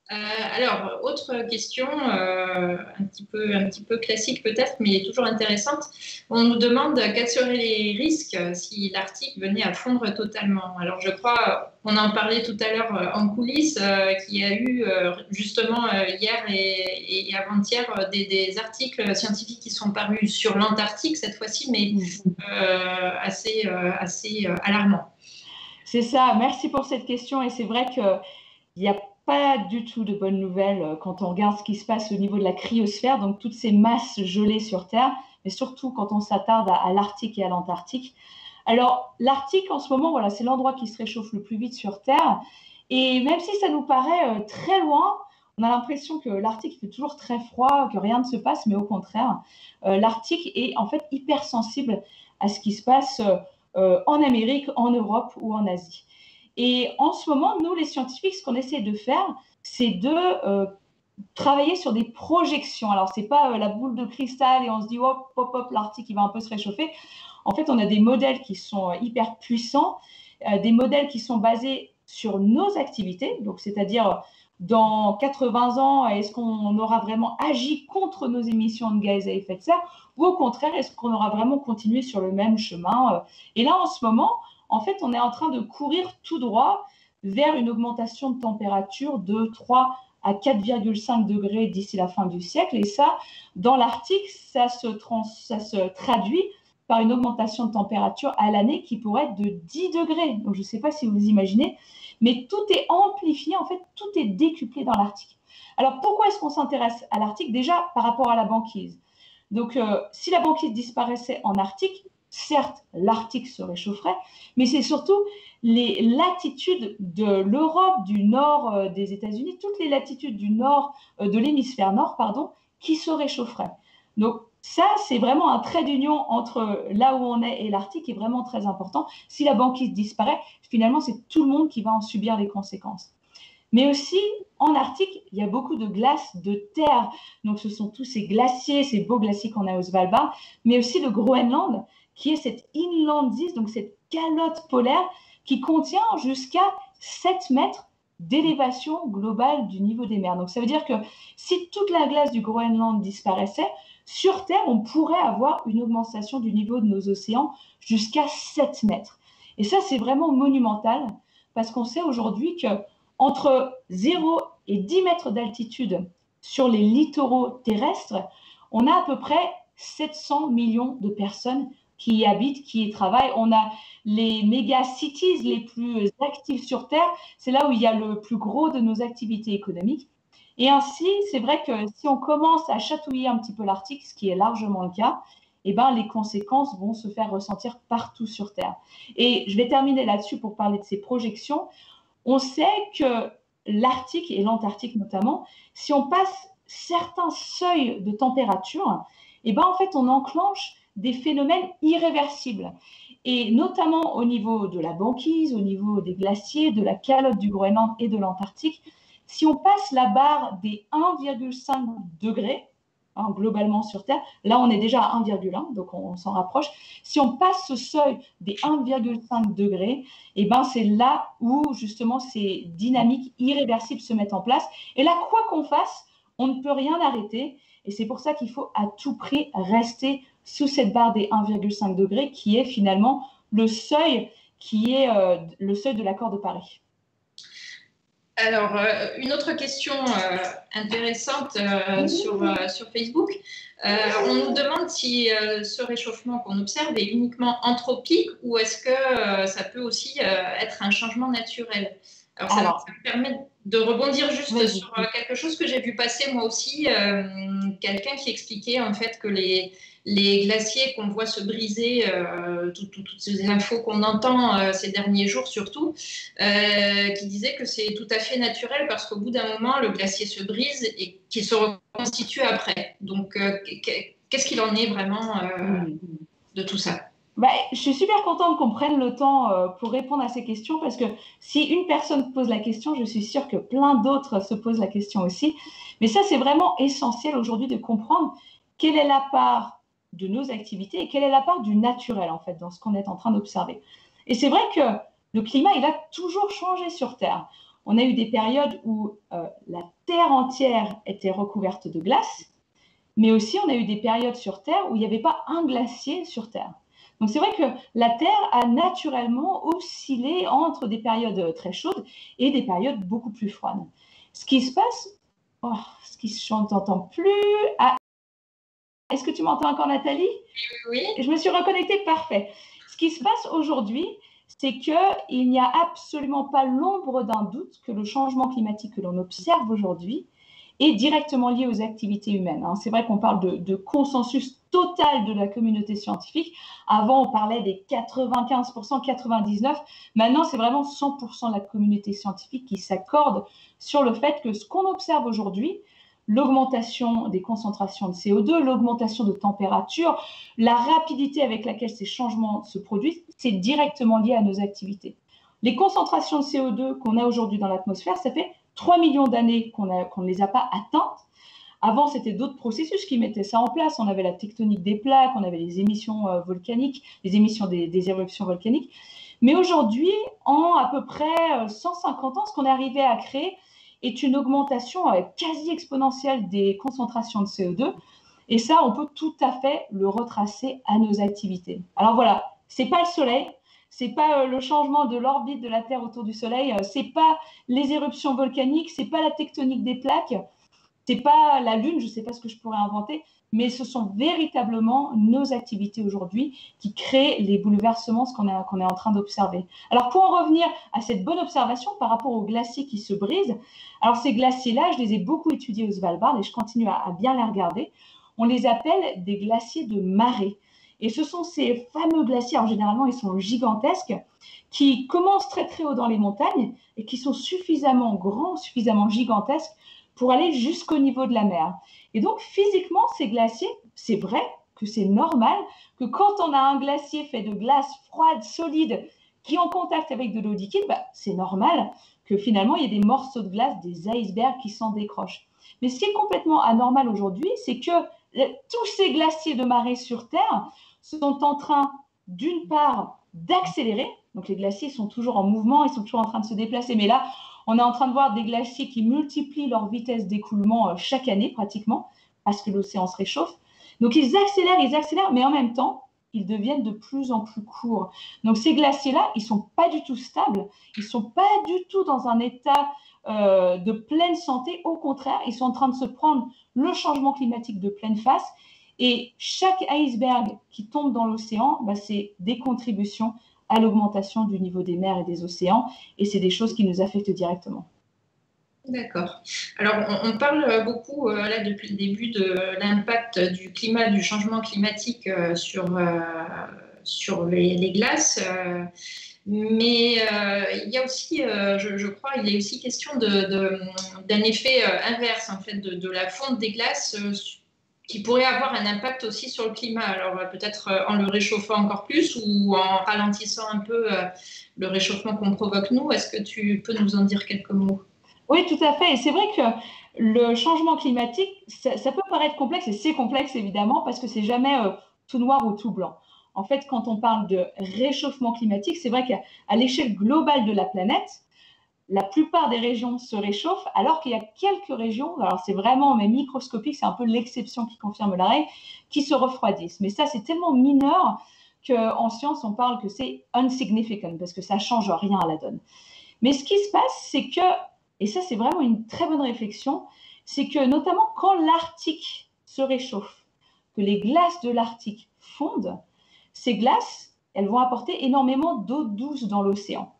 Alors, autre question, un petit peu classique peut-être, mais toujours intéressante. On nous demande quels seraient les risques si l'Arctique venait à fondre totalement. Alors, je crois, on en parlait tout à l'heure en coulisses, qu'il y a eu justement hier et avant-hier des articles scientifiques qui sont parus sur l'Antarctique cette fois-ci, mais assez alarmants. C'est ça, merci pour cette question. Et c'est vrai qu'il n'y a pas du tout de bonnes nouvelles quand on regarde ce qui se passe au niveau de la cryosphère, donc toutes ces masses gelées sur Terre, mais surtout quand on s'attarde à l'Arctique et à l'Antarctique. Alors, l'Arctique, en ce moment, voilà, c'est l'endroit qui se réchauffe le plus vite sur Terre. Et même si ça nous paraît très loin, on a l'impression que l'Arctique fait toujours très froid, que rien ne se passe, mais au contraire, l'Arctique est en fait hypersensible à ce qui se passe en Amérique, en Europe ou en Asie. Et en ce moment, nous, les scientifiques, ce qu'on essaie de faire, c'est de travailler sur des projections. Alors, ce n'est pas la boule de cristal et on se dit, hop, hop, hop, l'Arctique, il va un peu se réchauffer. En fait, on a des modèles qui sont hyper puissants, des modèles qui sont basés sur nos activités, donc c'est-à-dire dans 80 ans, est-ce qu'on aura vraiment agi contre nos émissions de gaz à effet de serre ou au contraire, est-ce qu'on aura vraiment continué sur le même chemin? Et là, en ce moment, en fait, on est en train de courir tout droit vers une augmentation de température de 3 à 4,5 degrés d'ici la fin du siècle. Et ça, dans l'Arctique, ça se traduit par une augmentation de température à l'année qui pourrait être de 10 degrés. Donc, je ne sais pas si vous imaginez, mais tout est amplifié, en fait, tout est décuplé dans l'Arctique. Alors, pourquoi est-ce qu'on s'intéresse à l'Arctique? Déjà, par rapport à la banquise. Donc, si la banquise disparaissait en Arctique, certes, l'Arctique se réchaufferait, mais c'est surtout les latitudes de l'Europe, du nord des États-Unis, toutes les latitudes du nord, de l'hémisphère nord, pardon, qui se réchaufferaient. Donc, ça, c'est vraiment un trait d'union entre là où on est et l'Arctique qui est vraiment très important. Si la banquise disparaît, finalement, c'est tout le monde qui va en subir les conséquences. Mais aussi, en Arctique, il y a beaucoup de glace de terre. Donc, ce sont tous ces glaciers, ces beaux glaciers qu'on a au Svalbard, mais aussi le Groenland, qui est cette inland ice, donc cette calotte polaire qui contient jusqu'à 7 mètres d'élévation globale du niveau des mers. Donc, ça veut dire que si toute la glace du Groenland disparaissait, sur Terre, on pourrait avoir une augmentation du niveau de nos océans jusqu'à 7 mètres. Et ça, c'est vraiment monumental parce qu'on sait aujourd'hui qu'entre 0 et 10 mètres d'altitude sur les littoraux terrestres, on a à peu près 700 millions de personnes qui y habitent, qui y travaillent. On a les méga cities les plus actives sur Terre. C'est là où il y a le plus gros de nos activités économiques. Et ainsi, c'est vrai que si on commence à chatouiller un petit peu l'Arctique, ce qui est largement le cas, eh ben, les conséquences vont se faire ressentir partout sur Terre. Et je vais terminer là-dessus pour parler de ces projections. On sait que l'Arctique et l'Antarctique notamment, si on passe certains seuils de température, eh ben, en fait, on enclenche des phénomènes irréversibles. Et notamment au niveau de la banquise, au niveau des glaciers, de la calotte du Groenland et de l'Antarctique, si on passe la barre des 1,5 degrés, globalement sur Terre, là on est déjà à 1,1, donc on s'en rapproche. Si on passe ce seuil des 1,5 degrés, et ben c'est là où justement ces dynamiques irréversibles se mettent en place. Et là, quoi qu'on fasse, on ne peut rien arrêter. Et c'est pour ça qu'il faut à tout prix rester sous cette barre des 1,5 degrés, qui est finalement le seuil de l'accord de Paris. Alors, une autre question intéressante sur Facebook. On nous demande si ce réchauffement qu'on observe est uniquement anthropique ou est-ce que ça peut aussi être un changement naturel. Alors, ça me permet de rebondir juste sur quelque chose que j'ai vu passer moi aussi. Quelqu'un qui expliquait en fait que les glaciers qu'on voit se briser, toutes ces infos qu'on entend ces derniers jours surtout, qui disait que c'est tout à fait naturel parce qu'au bout d'un moment, le glacier se brise et qu'il se reconstitue après. Donc, qu'est-ce qu'il en est vraiment de tout ça? Je suis super contente qu'on prenne le temps pour répondre à ces questions parce que si une personne pose la question, je suis sûre que plein d'autres se posent la question aussi. Mais ça, c'est vraiment essentiel aujourd'hui de comprendre quelle est la part de nos activités et quelle est la part du naturel en fait dans ce qu'on est en train d'observer. Et c'est vrai que le climat, il a toujours changé sur Terre. On a eu des périodes où la Terre entière était recouverte de glace, mais aussi on a eu des périodes sur Terre où il n'y avait pas un glacier sur Terre. Donc c'est vrai que la Terre a naturellement oscillé entre des périodes très chaudes et des périodes beaucoup plus froides. Ce qui se passe, je ne t'entends plus. Est-ce que tu m'entends encore, Nathalie? Oui. Je me suis reconnectée, parfait. Ce qui se passe aujourd'hui, c'est qu'il n'y a absolument pas l'ombre d'un doute que le changement climatique que l'on observe aujourd'hui est directement lié aux activités humaines. C'est vrai qu'on parle de consensus total de la communauté scientifique. Avant, on parlait des 95%, 99%. Maintenant, c'est vraiment 100% de la communauté scientifique qui s'accorde sur le fait que ce qu'on observe aujourd'hui, l'augmentation des concentrations de CO2, l'augmentation de température, la rapidité avec laquelle ces changements se produisent, c'est directement lié à nos activités. Les concentrations de CO2 qu'on a aujourd'hui dans l'atmosphère, ça fait 3 millions d'années qu'on ne les a pas atteintes. Avant, c'était d'autres processus qui mettaient ça en place. On avait la tectonique des plaques, on avait les émissions volcaniques, les émissions des éruptions volcaniques. Mais aujourd'hui, en à peu près 150 ans, ce qu'on est arrivé à créer est une augmentation quasi exponentielle des concentrations de CO2. Et ça, on peut tout à fait le retracer à nos activités. Alors voilà, ce n'est pas le Soleil, ce n'est pas le changement de l'orbite de la Terre autour du Soleil, ce n'est pas les éruptions volcaniques, ce n'est pas la tectonique des plaques, ce n'est pas la Lune, je ne sais pas ce que je pourrais inventer, mais ce sont véritablement nos activités aujourd'hui qui créent les bouleversements qu'on est en train d'observer. Alors pour en revenir à cette bonne observation par rapport aux glaciers qui se brisent, alors ces glaciers-là, je les ai beaucoup étudiés au Svalbard et je continue à bien les regarder. On les appelle des glaciers de marée. Et ce sont ces fameux glaciers, alors généralement ils sont gigantesques, qui commencent très très haut dans les montagnes et qui sont suffisamment grands, suffisamment gigantesques pour aller jusqu'au niveau de la mer. Et donc physiquement, ces glaciers, c'est vrai que c'est normal que quand on a un glacier fait de glace froide, solide, qui est en contact avec de l'eau liquide, c'est normal que finalement il y ait des morceaux de glace, des icebergs qui s'en décrochent. Mais ce qui est complètement anormal aujourd'hui, c'est que tous ces glaciers de marée sur Terre sont en train, d'une part, d'accélérer. Donc les glaciers sont toujours en mouvement, ils sont toujours en train de se déplacer. Mais là, on est en train de voir des glaciers qui multiplient leur vitesse d'écoulement chaque année pratiquement, parce que l'océan se réchauffe. Donc ils accélèrent, mais en même temps, ils deviennent de plus en plus courts. Donc ces glaciers-là, ils ne sont pas du tout stables, ils ne sont pas du tout dans un état de pleine santé. Au contraire, ils sont en train de se prendre le changement climatique de pleine face Et chaque iceberg qui tombe dans l'océan, c'est des contributions à l'augmentation du niveau des mers et des océans, et c'est des choses qui nous affectent directement. D'accord. Alors, on parle beaucoup, là, depuis le début, de l'impact du climat, du changement climatique sur les glaces. Mais il y a aussi, je crois, il est aussi question d'un effet inverse, en fait, de la fonte des glaces qui pourrait avoir un impact aussi sur le climat. Alors, peut-être en le réchauffant encore plus ou en ralentissant un peu le réchauffement qu'on provoque nous. Est-ce que tu peux nous en dire quelques mots? Oui, tout à fait. Et c'est vrai que le changement climatique, ça peut paraître complexe, et c'est complexe évidemment, parce que c'est jamais tout noir ou tout blanc. En fait, quand on parle de réchauffement climatique, c'est vrai qu'à l'échelle globale de la planète, la plupart des régions se réchauffent, alors qu'il y a quelques régions, alors c'est vraiment mais microscopique, c'est un peu l'exception qui confirme la règle, qui se refroidissent. Mais ça, c'est tellement mineur qu'en science, on parle que c'est insignificant, parce que ça ne change rien à la donne. Mais ce qui se passe, c'est que, et ça c'est vraiment une très bonne réflexion, c'est que notamment quand l'Arctique se réchauffe, que les glaces de l'Arctique fondent, ces glaces, elles vont apporter énormément d'eau douce dans l'océan.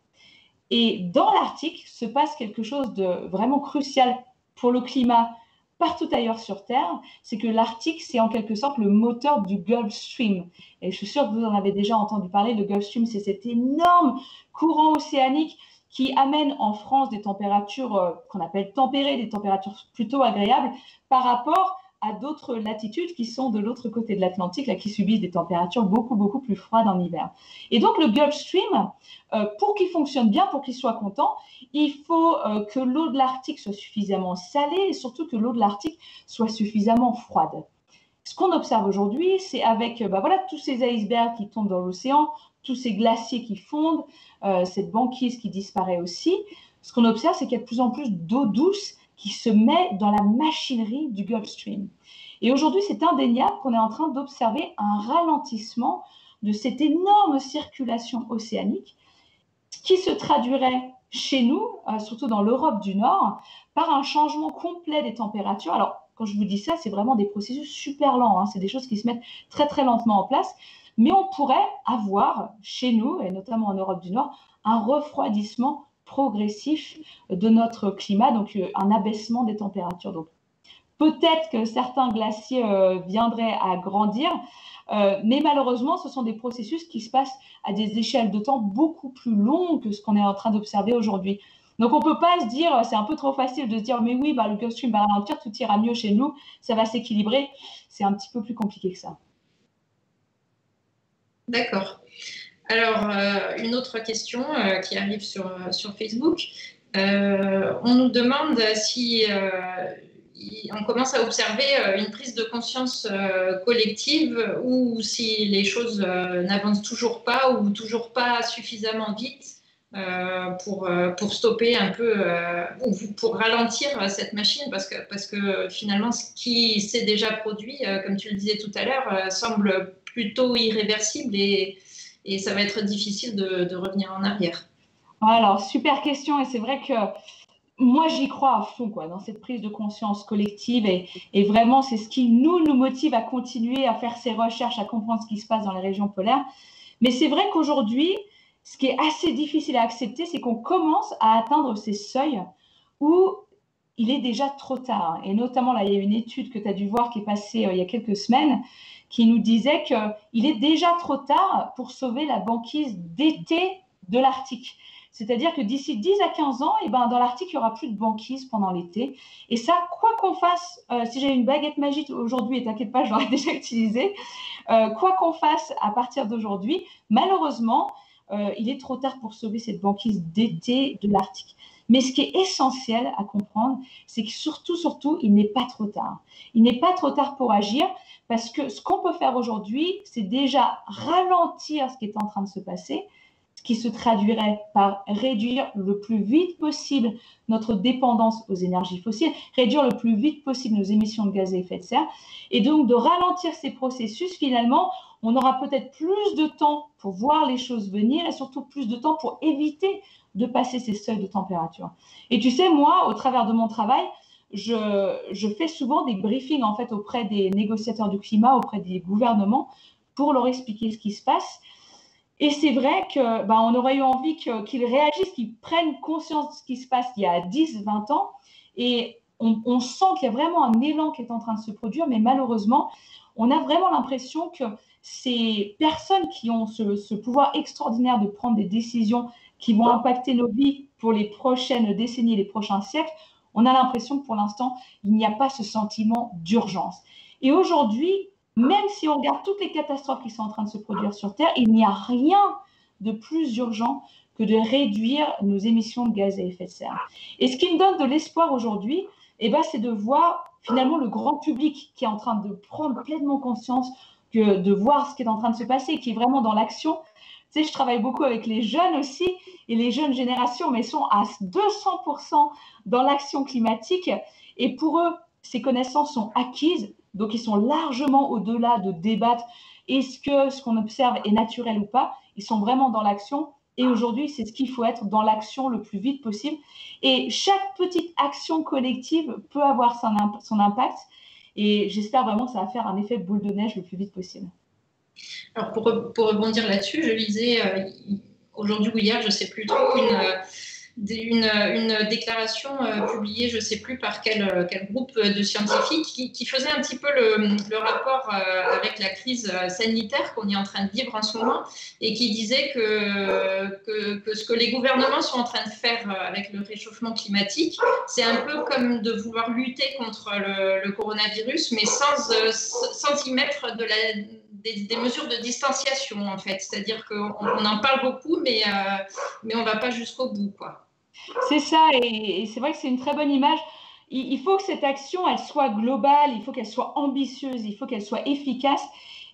Et dans l'Arctique se passe quelque chose de vraiment crucial pour le climat partout ailleurs sur Terre, c'est que l'Arctique, c'est en quelque sorte le moteur du Gulf Stream. Et je suis sûre que vous en avez déjà entendu parler. Le Gulf Stream, c'est cet énorme courant océanique qui amène en France des températures qu'on appelle tempérées, des températures plutôt agréables par rapport à d'autres latitudes qui sont de l'autre côté de l'Atlantique, là, qui subissent des températures beaucoup, beaucoup plus froides en hiver. Et donc, le Gulf Stream, pour qu'il fonctionne bien, pour qu'il soit content, il faut que l'eau de l'Arctique soit suffisamment salée et surtout que l'eau de l'Arctique soit suffisamment froide. Ce qu'on observe aujourd'hui, c'est avec voilà, tous ces icebergs qui tombent dans l'océan, tous ces glaciers qui fondent, cette banquise qui disparaît aussi. Ce qu'on observe, c'est qu'il y a de plus en plus d'eau douce qui se met dans la machinerie du Gulf Stream. Et aujourd'hui, c'est indéniable qu'on est en train d'observer un ralentissement de cette énorme circulation océanique qui se traduirait chez nous, surtout dans l'Europe du Nord, par un changement complet des températures. Alors, quand je vous dis ça, c'est vraiment des processus super lents, hein. C'est des choses qui se mettent très, très lentement en place. Mais on pourrait avoir chez nous, et notamment en Europe du Nord, un refroidissement progressif de notre climat, donc un abaissement des températures. Donc, peut-être que certains glaciers viendraient à grandir, mais malheureusement, ce sont des processus qui se passent à des échelles de temps beaucoup plus longues que ce qu'on est en train d'observer aujourd'hui. Donc, on ne peut pas se dire, c'est un peu trop facile de se dire, mais oui, le Gulf Stream va ralentir, tout ira mieux chez nous, ça va s'équilibrer. C'est un petit peu plus compliqué que ça. D'accord. Alors, une autre question qui arrive sur Facebook. On nous demande si on commence à observer une prise de conscience collective ou si les choses n'avancent toujours pas ou toujours pas suffisamment vite pour stopper un peu ou pour ralentir cette machine parce que finalement ce qui s'est déjà produit, comme tu le disais tout à l'heure, semble plutôt irréversible et ça va être difficile de revenir en arrière. Alors, super question, et c'est vrai que moi, j'y crois à fond, quoi, dans cette prise de conscience collective, et vraiment, c'est ce qui nous motive à continuer à faire ces recherches, à comprendre ce qui se passe dans les régions polaires. Mais c'est vrai qu'aujourd'hui, ce qui est assez difficile à accepter, c'est qu'on commence à atteindre ces seuils où il est déjà trop tard. Et notamment, là, il y a une étude que tu as dû voir qui est passée il y a quelques semaines, qui nous disait qu'il est déjà trop tard pour sauver la banquise d'été de l'Arctique. C'est-à-dire que d'ici 10 à 15 ans, dans l'Arctique, il n'y aura plus de banquise pendant l'été. Et ça, quoi qu'on fasse, si j'ai une baguette magique aujourd'hui, et t'inquiète pas, je l'aurais déjà utilisée, quoi qu'on fasse à partir d'aujourd'hui, malheureusement, il est trop tard pour sauver cette banquise d'été de l'Arctique. Mais ce qui est essentiel à comprendre, c'est que surtout, il n'est pas trop tard. Il n'est pas trop tard pour agir parce que ce qu'on peut faire aujourd'hui, c'est déjà ralentir ce qui est en train de se passer, ce qui se traduirait par réduire le plus vite possible notre dépendance aux énergies fossiles, réduire le plus vite possible nos émissions de gaz à effet de serre, et donc de ralentir ces processus. Finalement, on aura peut-être plus de temps pour voir les choses venir et surtout plus de temps pour éviter de passer ces seuils de température. Et tu sais, moi, au travers de mon travail, je fais souvent des briefings en fait auprès des négociateurs du climat, auprès des gouvernements, pour leur expliquer ce qui se passe. Et c'est vrai qu'on aurait eu envie qu'ils réagissent, qu'ils prennent conscience de ce qui se passe il y a 10, 20 ans. Et on sent qu'il y a vraiment un élan qui est en train de se produire, mais malheureusement, on a vraiment l'impression que ces personnes qui ont ce pouvoir extraordinaire de prendre des décisions qui vont impacter nos vies pour les prochaines décennies, les prochains siècles, on a l'impression que pour l'instant, il n'y a pas ce sentiment d'urgence. Et aujourd'hui, même si on regarde toutes les catastrophes qui sont en train de se produire sur Terre, il n'y a rien de plus urgent que de réduire nos émissions de gaz à effet de serre. Et ce qui me donne de l'espoir aujourd'hui, c'est de voir finalement le grand public qui est en train de prendre pleinement conscience de voir ce qui est en train de se passer, qui est vraiment dans l'action. Tu sais, je travaille beaucoup avec les jeunes aussi, et les jeunes générations, mais sont à 200% dans l'action climatique. Et pour eux, ces connaissances sont acquises, donc ils sont largement au-delà de débattre est-ce que ce qu'on observe est naturel ou pas. Ils sont vraiment dans l'action. Et aujourd'hui, c'est ce qu'il faut être, dans l'action le plus vite possible. Et chaque petite action collective peut avoir son impact. Et j'espère vraiment que ça va faire un effet boule de neige le plus vite possible. Alors pour rebondir là-dessus, je lisais aujourd'hui ou hier, je ne sais plus trop, une déclaration publiée, je ne sais plus par quel groupe de scientifiques, qui faisait un petit peu le rapport avec la crise sanitaire qu'on est en train de vivre en ce moment, et qui disait que ce que les gouvernements sont en train de faire avec le réchauffement climatique, c'est un peu comme de vouloir lutter contre le coronavirus, mais sans y mettre des mesures de distanciation, en fait. C'est-à-dire qu'on en parle beaucoup, mais on ne va pas jusqu'au bout, quoi. C'est ça, et c'est vrai que c'est une très bonne image. Il faut que cette action, elle soit globale, il faut qu'elle soit ambitieuse, il faut qu'elle soit efficace.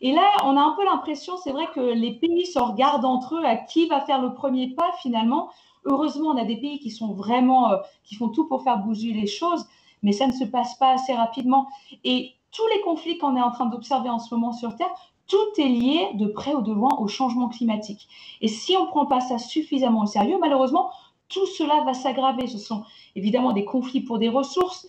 Et là, on a un peu l'impression, c'est vrai que les pays se regardent entre eux à qui va faire le premier pas finalement. Heureusement, on a des pays qui sont vraiment, qui font tout pour faire bouger les choses, mais ça ne se passe pas assez rapidement. Et tous les conflits qu'on est en train d'observer en ce moment sur Terre, tout est lié de près ou de loin au changement climatique. Et si on ne prend pas ça suffisamment au sérieux, malheureusement, tout cela va s'aggraver. Ce sont évidemment des conflits pour des ressources,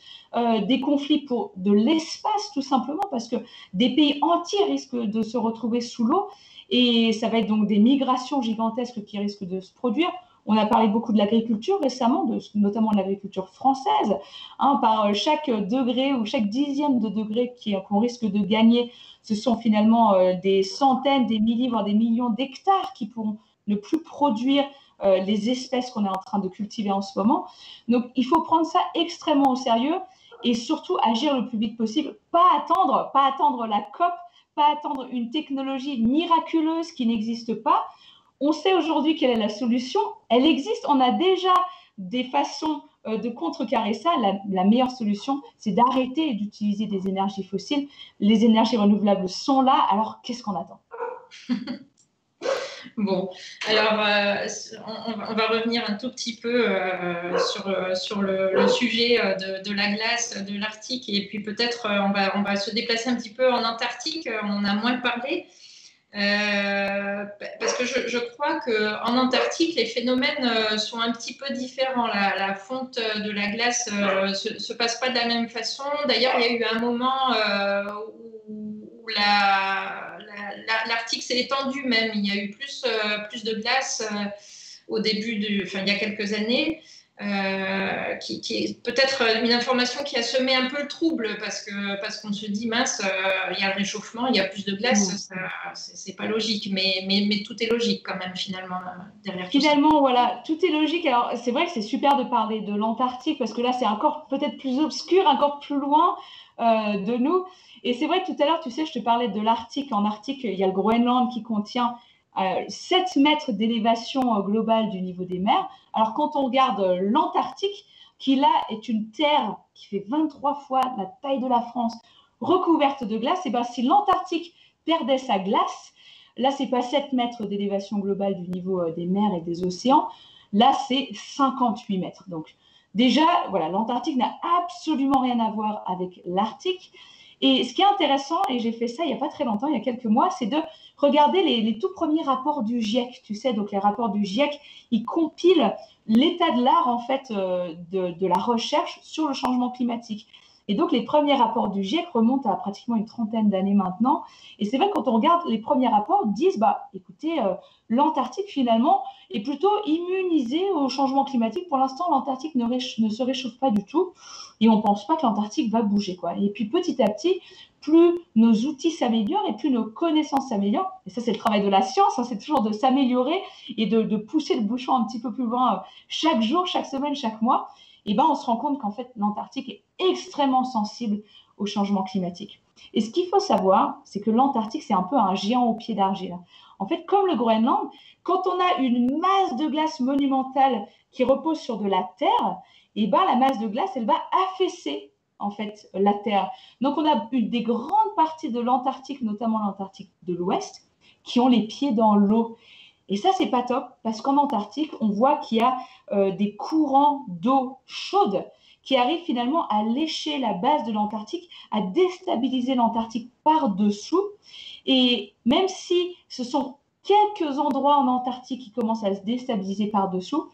des conflits pour de l'espace, tout simplement, parce que des pays entiers risquent de se retrouver sous l'eau, et ça va être donc des migrations gigantesques qui risquent de se produire. On a parlé beaucoup de l'agriculture récemment, notamment de l'agriculture française. Par chaque degré ou chaque dixième de degré qu'on risque de gagner, ce sont finalement des centaines, des milliers, voire des millions d'hectares qui pourront ne plus produire les espèces qu'on est en train de cultiver en ce moment. Donc, il faut prendre ça extrêmement au sérieux et surtout agir le plus vite possible. Pas attendre la COP, pas attendre une technologie miraculeuse qui n'existe pas. On sait aujourd'hui quelle est la solution. Elle existe. On a déjà des façons de contrecarrer ça. La meilleure solution, c'est d'arrêter d'utiliser des énergies fossiles. Les énergies renouvelables sont là. Alors, qu'est-ce qu'on attend ? Bon, alors on va revenir un tout petit peu sur le sujet de la glace de l'Arctique, et puis peut-être on va se déplacer un petit peu en Antarctique. On en a moins parlé parce que je crois qu'en Antarctique, les phénomènes sont un petit peu différents. La fonte de la glace se passe pas de la même façon. D'ailleurs, il y a eu un moment où l'Arctique s'est étendu même. Il y a eu plus de glace au début, il y a quelques années, qui est peut-être une information qui a semé un peu le trouble parce qu'on se dit, mince, il y a le réchauffement, il y a plus de glace, c'est pas logique, mais tout est logique quand même finalement derrière. Finalement, voilà, tout est logique. Alors, c'est vrai que c'est super de parler de l'Antarctique parce que là, c'est encore peut-être plus obscur, encore plus loin de nous. Et c'est vrai que tout à l'heure, tu sais, je te parlais de l'Arctique. En Arctique, il y a le Groenland qui contient 7 mètres d'élévation globale du niveau des mers. Alors, quand on regarde l'Antarctique, qui là est une terre qui fait 23 fois la taille de la France, recouverte de glace, et bien si l'Antarctique perdait sa glace, là, ce n'est pas 7 mètres d'élévation globale du niveau des mers et des océans, là, c'est 58 mètres. Donc, déjà, voilà, l'Antarctique n'a absolument rien à voir avec l'Arctique. Et ce qui est intéressant, et j'ai fait ça il n'y a pas très longtemps, il y a quelques mois, c'est de regarder les tout premiers rapports du GIEC. Tu sais, donc les rapports du GIEC, ils compilent l'état de l'art en fait de la recherche sur le changement climatique. Et donc, les premiers rapports du GIEC remontent à pratiquement une trentaine d'années maintenant. Et c'est vrai que quand on regarde les premiers rapports, disent, écoutez, l'Antarctique, finalement, est plutôt immunisé au changement climatique. Pour l'instant, l'Antarctique ne se réchauffe pas du tout. Et on ne pense pas que l'Antarctique va bouger, quoi. Et puis, petit à petit, plus nos outils s'améliorent et plus nos connaissances s'améliorent. Et ça, c'est le travail de la science, hein, c'est toujours de s'améliorer et de pousser le bouchon un petit peu plus loin chaque jour, chaque semaine, chaque mois. Et on se rend compte qu'en fait, l'Antarctique est extrêmement sensible au changement climatique. Et ce qu'il faut savoir, c'est que l'Antarctique, c'est un peu un géant au pied d'argile. En fait, comme le Groenland, quand on a une masse de glace monumentale qui repose sur de la terre, la masse de glace, elle va affaisser en fait la terre. Donc, on a eu des grandes parties de l'Antarctique, notamment l'Antarctique de l'Ouest, qui ont les pieds dans l'eau. Et ça, c'est pas top, parce qu'en Antarctique, on voit qu'il y a des courants d'eau chaude qui arrivent finalement à lécher la base de l'Antarctique, à déstabiliser l'Antarctique par-dessous. Et même si ce sont quelques endroits en Antarctique qui commencent à se déstabiliser par-dessous,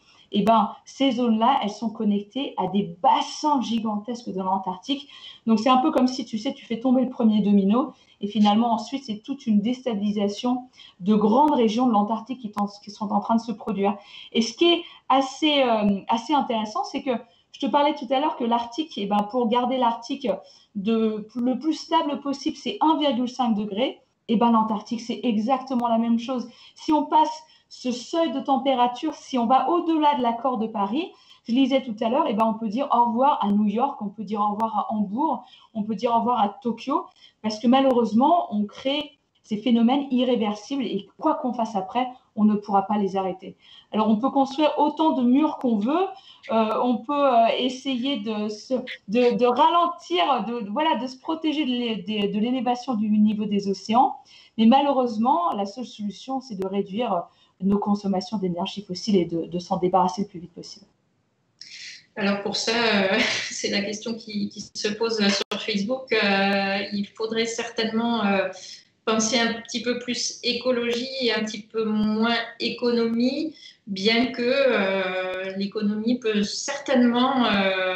ces zones-là, elles sont connectées à des bassins gigantesques de l'Antarctique. Donc, c'est un peu comme si, tu sais, tu fais tomber le premier domino et finalement, ensuite, c'est toute une déstabilisation de grandes régions de l'Antarctique qui sont en train de se produire. Et ce qui est assez intéressant, c'est que je te parlais tout à l'heure que l'Arctique, pour garder l'Arctique le plus stable possible, c'est 1,5 degré. L'Antarctique, c'est exactement la même chose. Si on passe ce seuil de température, si on va au-delà de l'accord de Paris, je lisais tout à l'heure, on peut dire au revoir à New York, on peut dire au revoir à Hambourg, on peut dire au revoir à Tokyo, parce que malheureusement, on crée ces phénomènes irréversibles et quoi qu'on fasse après, on ne pourra pas les arrêter. Alors, on peut construire autant de murs qu'on veut, on peut essayer de ralentir, de se protéger de l'élévation du niveau des océans, mais malheureusement, la seule solution, c'est de réduire nos consommations d'énergie fossile et de s'en débarrasser le plus vite possible. Alors pour ça, c'est la question qui se pose sur Facebook. Il faudrait certainement penser un petit peu plus écologie et un petit peu moins économie, bien que l'économie peut certainement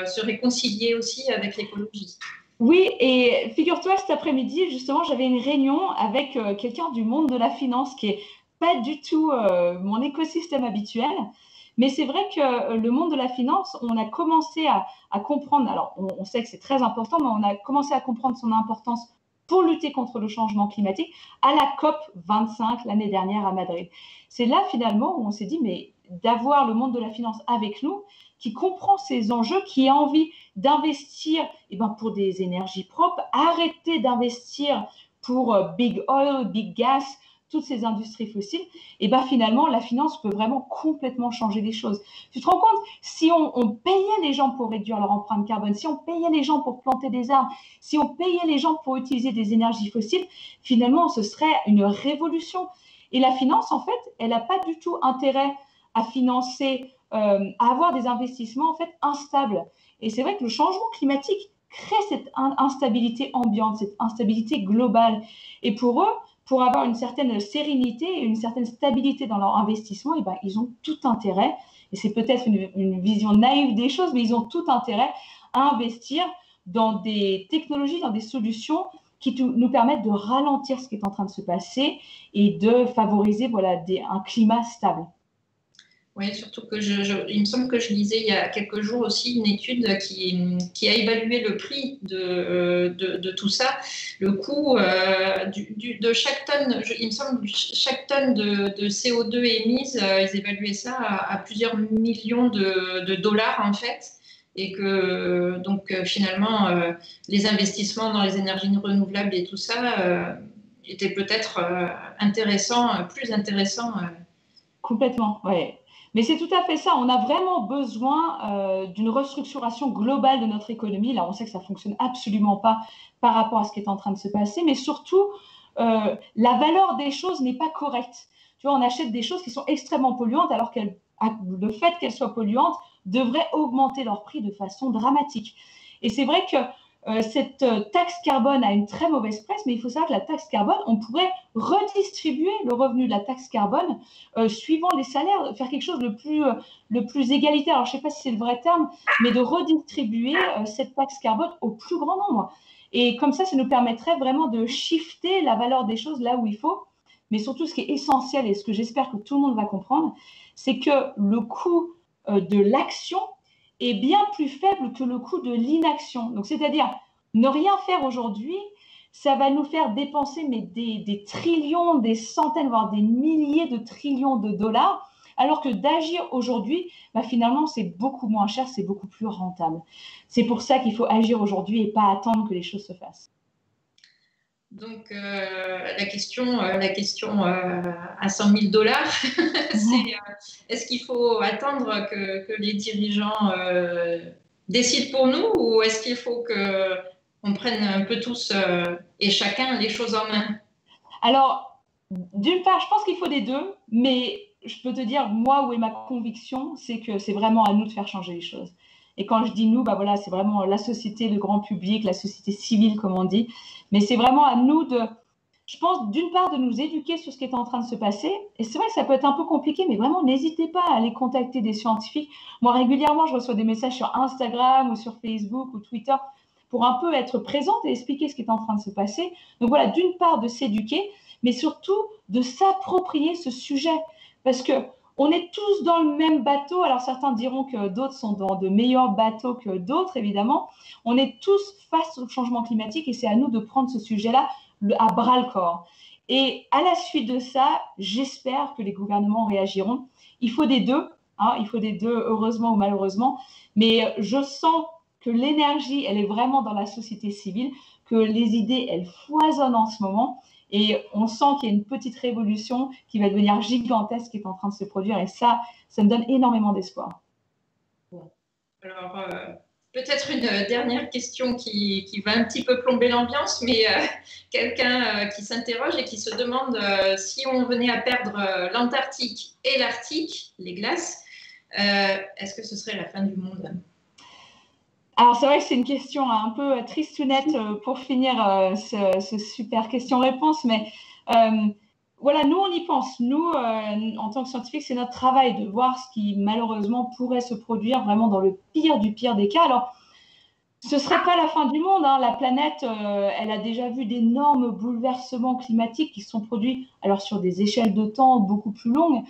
se réconcilier aussi avec l'écologie. Oui, et figure-toi, cet après-midi, justement, j'avais une réunion avec quelqu'un du monde de la finance qui est pas du tout mon écosystème habituel. Mais c'est vrai que le monde de la finance, on a commencé à comprendre, alors on sait que c'est très important, mais on a commencé à comprendre son importance pour lutter contre le changement climatique à la COP 25 l'année dernière à Madrid. C'est là finalement où on s'est dit, mais d'avoir le monde de la finance avec nous, qui comprend ces enjeux, qui a envie d'investir pour des énergies propres, arrêter d'investir pour big oil, big gas, toutes ces industries fossiles, finalement, la finance peut vraiment complètement changer les choses. Tu te rends compte, si on payait les gens pour réduire leur empreinte carbone, si on payait les gens pour planter des arbres, si on payait les gens pour utiliser des énergies fossiles, finalement, ce serait une révolution. Et la finance, en fait, elle n'a pas du tout intérêt à financer, à avoir des investissements, en fait, instables. Et c'est vrai que le changement climatique crée cette instabilité ambiante, cette instabilité globale. Et pour eux, pour avoir une certaine sérénité et une certaine stabilité dans leur investissement, ils ont tout intérêt, et c'est peut-être une vision naïve des choses, mais ils ont tout intérêt à investir dans des technologies, dans des solutions qui nous permettent de ralentir ce qui est en train de se passer et de favoriser un climat stable. Oui, surtout que il me semble que je lisais il y a quelques jours aussi une étude qui a évalué le prix de tout ça, le coût de chaque tonne, il me semble que chaque tonne de CO2 émise, ils évaluaient ça à plusieurs millions de dollars en fait, et que donc finalement les investissements dans les énergies renouvelables et tout ça étaient peut-être plus intéressants. Complètement, oui. Mais c'est tout à fait ça. On a vraiment besoin d'une restructuration globale de notre économie. Là, on sait que ça ne fonctionne absolument pas par rapport à ce qui est en train de se passer, mais surtout, la valeur des choses n'est pas correcte. Tu vois, on achète des choses qui sont extrêmement polluantes alors que le fait qu'elles soient polluantes devrait augmenter leur prix de façon dramatique. Et c'est vrai que cette taxe carbone a une très mauvaise presse, mais il faut savoir que la taxe carbone, on pourrait redistribuer le revenu de la taxe carbone suivant les salaires, faire quelque chose le plus égalitaire. Alors, je ne sais pas si c'est le vrai terme, mais de redistribuer cette taxe carbone au plus grand nombre. Et comme ça nous permettrait vraiment de shifter la valeur des choses là où il faut. Mais surtout, ce qui est essentiel et ce que j'espère que tout le monde va comprendre, c'est que le coût de l'action est bien plus faible que le coût de l'inaction. Donc, c'est-à-dire, ne rien faire aujourd'hui, ça va nous faire dépenser mais des trillions, des centaines, voire des milliers de trillions de dollars, alors que d'agir aujourd'hui, finalement, c'est beaucoup moins cher, c'est beaucoup plus rentable. C'est pour ça qu'il faut agir aujourd'hui et pas attendre que les choses se fassent. Donc, la question à 100 000 dollars, c'est est-ce qu'il faut attendre que les dirigeants décident pour nous, ou est-ce qu'il faut qu'on prenne un peu tous et chacun les choses en main? Alors, d'une part, je pense qu'il faut les deux, mais je peux te dire, moi, où est ma conviction, c'est que c'est vraiment à nous de faire changer les choses. Et quand je dis nous, voilà, c'est vraiment la société, le grand public, la société civile, comme on dit. Mais c'est vraiment à nous je pense, d'une part, de nous éduquer sur ce qui est en train de se passer. Et c'est vrai que ça peut être un peu compliqué, mais vraiment, n'hésitez pas à aller contacter des scientifiques. Moi, régulièrement, je reçois des messages sur Instagram ou sur Facebook ou Twitter pour un peu être présente et expliquer ce qui est en train de se passer. Donc voilà, d'une part, de s'éduquer, mais surtout de s'approprier ce sujet. Parce qu'on est tous dans le même bateau. Alors certains diront que d'autres sont dans de meilleurs bateaux que d'autres, évidemment. On est tous face au changement climatique et c'est à nous de prendre ce sujet-là à bras le corps. Et à la suite de ça, j'espère que les gouvernements réagiront. Il faut des deux, il faut des deux, heureusement ou malheureusement. Mais je sens que l'énergie, elle est vraiment dans la société civile, que les idées, elles foisonnent en ce moment. Et on sent qu'il y a une petite révolution qui va devenir gigantesque qui est en train de se produire. Et ça me donne énormément d'espoir. Bon. Alors, peut-être une dernière question qui va un petit peu plomber l'ambiance, mais quelqu'un qui s'interroge et qui se demande si on venait à perdre l'Antarctique et l'Arctique, les glaces, est-ce que ce serait la fin du monde? Alors, c'est vrai que c'est une question un peu tristounette pour finir ce super question-réponse, mais voilà, nous, on y pense. Nous, en tant que scientifiques, c'est notre travail de voir ce qui, malheureusement, pourrait se produire vraiment dans le pire du pire des cas. Alors, ce ne serait pas la fin du monde. La planète, elle a déjà vu d'énormes bouleversements climatiques qui se sont produits alors, sur des échelles de temps beaucoup plus longues.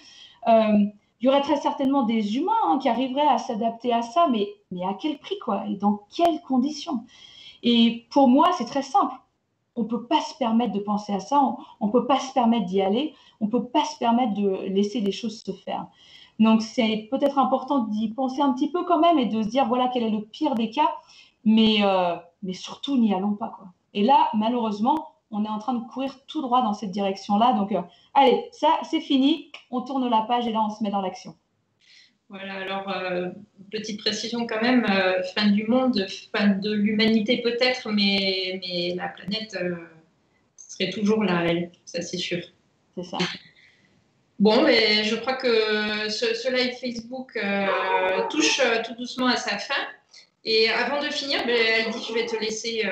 Il y aurait très certainement des humains qui arriveraient à s'adapter à ça, mais à quel prix, quoi? Et dans quelles conditions? Et pour moi, c'est très simple. On ne peut pas se permettre de penser à ça, on ne peut pas se permettre d'y aller, on ne peut pas se permettre de laisser les choses se faire. Donc, c'est peut-être important d'y penser un petit peu quand même et de se dire, voilà, quel est le pire des cas, mais surtout, n'y allons pas, quoi. Et là, malheureusement, on est en train de courir tout droit dans cette direction-là. Donc, allez, ça, c'est fini. On tourne la page et là, on se met dans l'action. Voilà, alors, petite précision quand même, fin du monde, fin de l'humanité peut-être, mais la planète serait toujours là, elle, ça c'est sûr. C'est ça. Bon, mais je crois que ce live Facebook touche tout doucement à sa fin. Et avant de finir, Heidi, je vais te laisser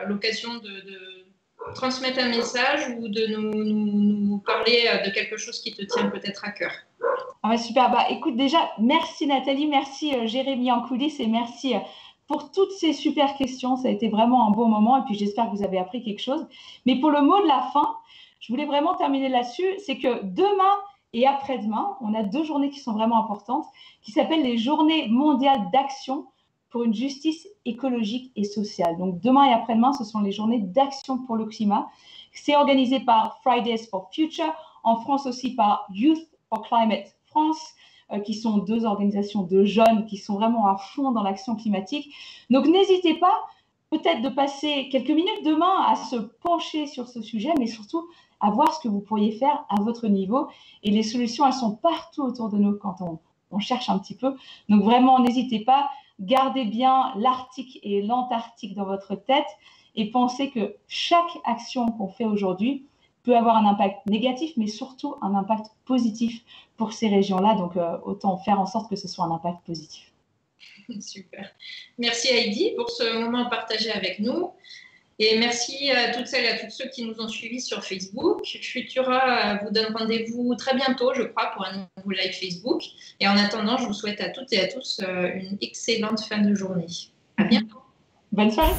l'occasion de transmettre un message ou de nous parler de quelque chose qui te tient peut-être à cœur. Ah ouais, super. Écoute, déjà, merci Nathalie, merci Jérémy en coulisses et merci pour toutes ces super questions. Ça a été vraiment un bon moment et puis j'espère que vous avez appris quelque chose. Mais pour le mot de la fin, je voulais vraiment terminer là-dessus. C'est que demain et après-demain, on a 2 journées qui sont vraiment importantes, qui s'appellent les Journées mondiales d'action pour une justice écologique et sociale. Donc demain et après-demain, ce sont les journées d'action pour le climat. C'est organisé par Fridays for Future, en France aussi par Youth for Climate France, qui sont 2 organisations de jeunes qui sont vraiment à fond dans l'action climatique. Donc n'hésitez pas peut-être de passer quelques minutes demain à se pencher sur ce sujet, mais surtout à voir ce que vous pourriez faire à votre niveau. Et les solutions, elles sont partout autour de nous quand on cherche un petit peu. Donc vraiment, n'hésitez pas, gardez bien l'Arctique et l'Antarctique dans votre tête et pensez que chaque action qu'on fait aujourd'hui peut avoir un impact négatif, mais surtout un impact positif pour ces régions-là. Donc, autant faire en sorte que ce soit un impact positif. Super. Merci Heidi pour ce moment partagé avec nous. Et merci à toutes celles et à tous ceux qui nous ont suivis sur Facebook. Futura vous donne rendez-vous très bientôt, je crois, pour un nouveau live Facebook. Et en attendant, je vous souhaite à toutes et à tous une excellente fin de journée. À bientôt. Bonne soirée.